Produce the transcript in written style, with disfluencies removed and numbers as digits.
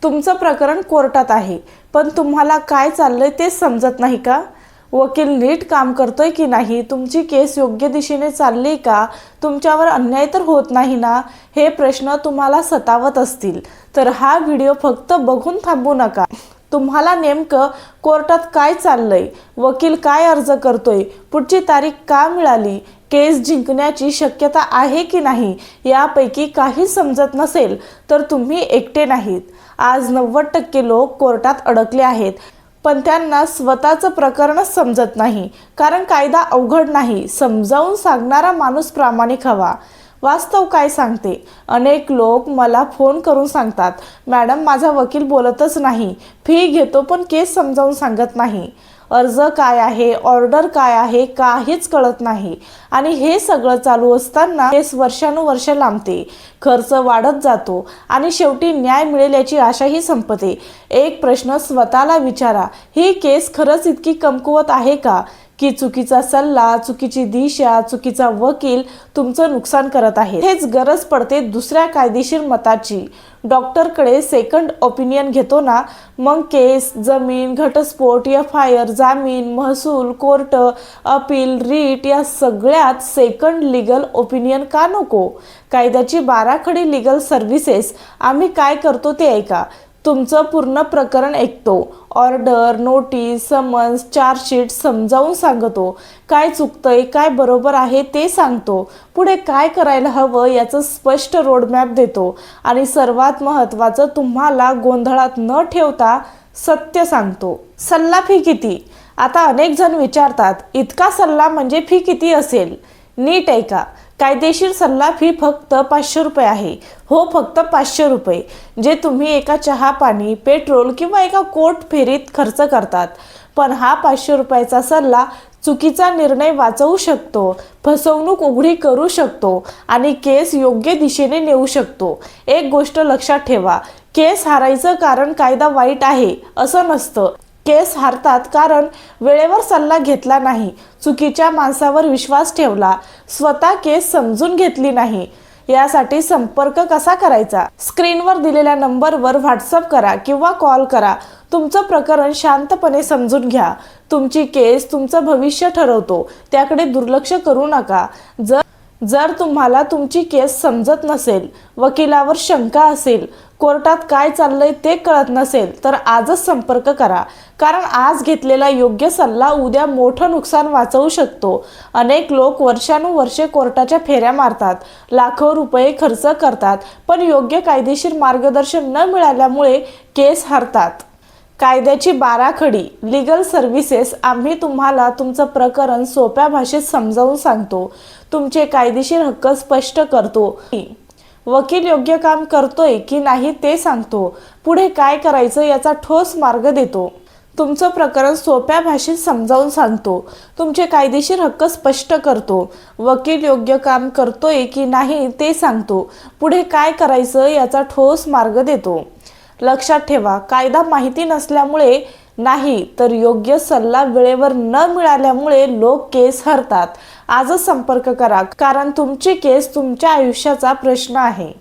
तुमचं प्रकरण कोर्टात आहे, पण तुम्हाला काय चाललंय तेच समजत नाही का? वकील नीट काम करतोय की नाही? तुमची केस योग्य दिशेने चालली का? तुमच्यावर अन्याय तर होत नाही ना? हे प्रश्न तुम्हाला सतावत असतील तर हा व्हिडिओ फक्त बघून थांबू नका. तुम्हाला नेमकं कोर्टात काय चाललंय, वकील काय अर्ज करतोय, पुढची तारीख का मिळाली, केस जिंकण्याची शक्यता आहे की नाही, यापैकी काही समजत नसेल तर तुम्ही एकटे नाहीत. आज 90% लोक कोर्टात अडकले आहेत, पण त्यांना स्वतःचं प्रकरणच समजत नाही. कारण कायदा अवघड नाही, समजावून सांगणारा माणूस प्रामाणिक हवा. वास्तव काय सांगते? अनेक लोक मला फोन करून सांगतात, मॅडम माझा वकील बोलतच नाही, फी घेतो पण केस समजावून सांगत नाही. अर्ज काय आहे, ऑर्डर काय आहे, काहीच कळत नाही. आणि हे सगळं चालू असताना केस वर्षानुवर्ष लांबते, खर्च वाढत जातो आणि शेवटी न्याय मिळेल याची आशाही संपते. एक प्रश्न स्वतःला विचारा, ही केस खरंच इतकी कमकुवत आहे का? की चुकीचा सल्ला, चुकीची दिशा, चुकीचा वकील तुमचं नुकसान करत आहे? हेच गरज पडते दुसऱ्या कायदेशीर मताची. डॉक्टरकडे सेकंड ओपिनियन घेतो ना, मग केस, जमीन, घटस्फोट, FIR, जामीन, महसूल, कोर्ट, अपील, रीट या सगळ्यात सेकंड लीगल ओपिनियन का नको? कायद्याची बाराखडी लीगल सर्व्हिसेस आम्ही काय करतो ते ऐका. तुमचं पूर्ण प्रकरण ऐकतो, ऑर्डर, नोटीस, समन्स, चार्जशीट समजावून सांगतो, काय चुकतंय, काय बरोबर आहे ते सांगतो, पुढे काय करायला हवं याचं स्पष्ट रोडमॅप देतो आणि सर्वात महत्त्वाचं, तुम्हाला गोंधळात न ठेवता सत्य सांगतो. सल्ला फी किती? आता अनेक जण विचारतात, इतका सल्ला म्हणजे फी किती असेल? नीट ऐका. कायदेशीर सल्ला फी फक्त 500 रुपये आहे. हो, फक्त 500 रुपये, जे तुम्ही एका चहा पाणी, पेट्रोल किंवा एका कोर्ट फेरीत खर्च करतात. पण हा 500 रुपयाचा सल्ला चुकीचा निर्णय वाचवू शकतो, फसवणूक उघडी करू शकतो आणि केस योग्य दिशेने नेऊ शकतो. एक गोष्ट लक्षात ठेवा, केस हारायचं कारण कायदा वाईट आहे असं नसतं. केस हारतात कारण वेळेवर सल्ला घेतला नाही, चुकीच्या माणसावर विश्वास ठेवला, स्वतः केस समजून घेतली नाही. यासाठी संपर्क कसा करायचा? स्क्रीनवर दिलेल्या नंबरवर व्हॉट्सअप करा किंवा कॉल करा. तुमचं प्रकरण शांतपणे समजून घ्या. तुमची केस तुमचं भविष्य ठरवतो, त्याकडे दुर्लक्ष करू नका. जर तुम्हाला तुमची केस समजत नसेल, वकिलावर शंका असेल, कोर्टात काय चाललंय ते कळत नसेल तर आजच संपर्क करा. कारण आज घेतलेला योग्य सल्ला उद्या मोठं नुकसान वाचवू शकतो. अनेक लोक वर्षानुवर्षे कोर्टाच्या फेऱ्या मारतात, लाखो रुपये खर्च करतात, पण योग्य कायदेशीर मार्गदर्शन न मिळाल्यामुळे केस हरतात. कायद्याची बाराखडी लीगल सर्व्हिसेस आम्ही तुम्हाला तुमचं प्रकरण सोप्या भाषेत समजावून सांगतो, तुमचे कायदेशीर हक्क स्पष्ट करतो, वकील योग्य काम करतोय की नाही ते सांगतो, पुढे काय करायचं याचा ठोस मार्ग देतो. तुमचं प्रकरण सोप्या भाषेत समजावून सांगतो, तुमचे कायदेशीर हक्क स्पष्ट करतो, वकील योग्य काम करतोय की नाही ते सांगतो, पुढे काय करायचं याचा ठोस मार्ग देतो. लक्षात ठेवा, कायदा माहिती नसल्यामुळे नाही तर योग्य सल्ला वेळेवर न मिळाल्यामुळे लोक केस हरतात. आजच संपर्क करा, कारण तुमची केस तुमच्या आयुष्याचा प्रश्न आहे.